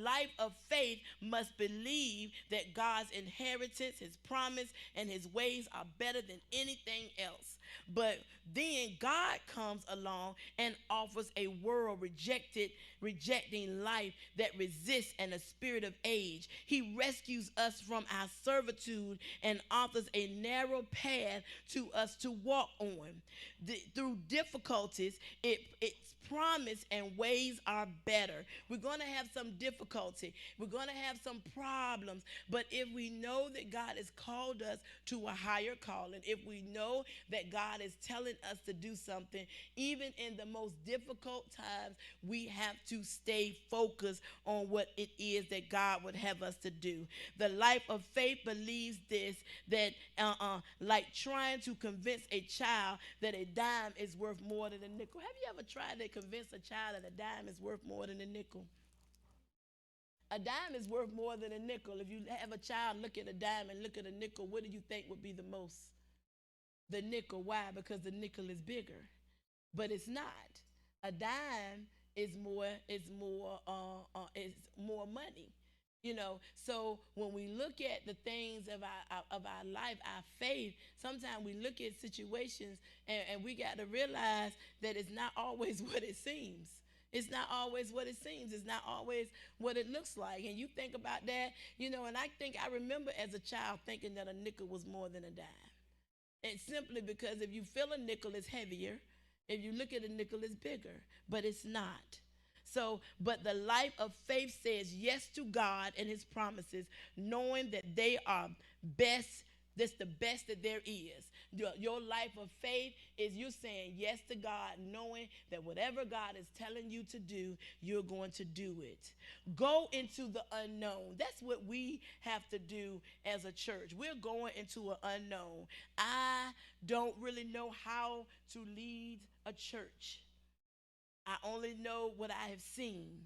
life of faith must believe that God's inheritance, his promise, and his ways are better than anything else. But then God comes along and offers a world rejecting life that resists and a spirit of age. He rescues us from our servitude and offers a narrow path to us to walk on. Through difficulties, its promise and ways are better. We're going to have some difficulty. We're going to have some problems. But if we know that God has called us to a higher calling, if we know that God is telling us to do something, even in the most difficult times, we have to stay focused on what it is that God would have us to do. The life of faith believes this, that like trying to convince a child that a dime is worth more than a nickel. Have you ever tried to convince a child that a dime is worth more than a nickel? A dime is worth more than a nickel. If you have a child look at a dime and look at a nickel, what do you think would be the most? The nickel. Why? Because the nickel is bigger. But it's not. A dime is more money. So when we look at the things of our life, our faith, sometimes we look at situations, and we got to realize that it's not always what it seems. It's not always what it seems. It's not always what it looks like. And you think about that, and I remember as a child thinking that a nickel was more than a dime. And simply because if you feel a nickel, it's heavier. If you look at a nickel, it's bigger. But it's not. So, but the life of faith says yes to God and his promises, knowing that they are best. That's the best that there is. Your life of faith is you saying yes to God, knowing that whatever God is telling you to do, you're going to do it. Go into the unknown. That's what we have to do as a church. We're going into an unknown. I don't really know how to lead a church. I only know what I have seen.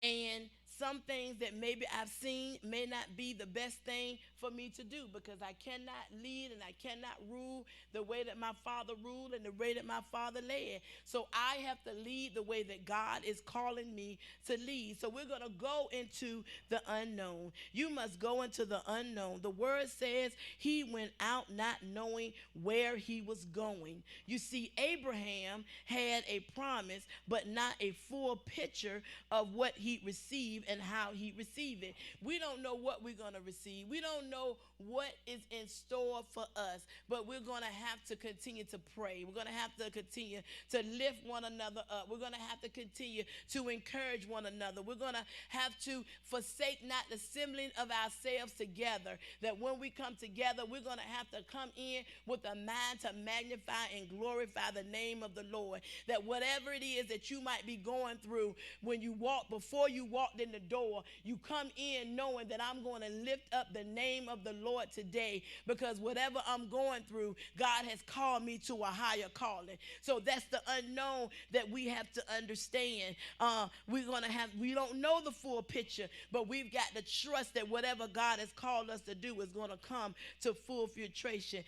And some things that maybe I've seen may not be the best thing for me to do, because I cannot lead and I cannot rule the way that my father ruled and the way that my father led. So I have to lead the way that God is calling me to lead. So we're going to go into the unknown. You must go into the unknown. The word says he went out not knowing where he was going. You see, Abraham had a promise, but not a full picture of what he received and how he received it. We don't know what we're going to receive. We don't know what is in store for us, but we're going to have to continue to pray. We're going to have to continue to lift one another up. We're going to have to continue to encourage one another. We're going to have to forsake not the assembling of ourselves together, that when we come together, we're going to have to come in with a mind to magnify and glorify the name of the Lord, that whatever it is that you might be going through, when you walk, before you walked in the door, you come in knowing that I'm going to lift up the name of the Lord today, because whatever I'm going through, God has called me to a higher calling. So that's the unknown that we have to understand. We don't know the full picture, but we've got to trust that whatever God has called us to do is going to come to full fruition.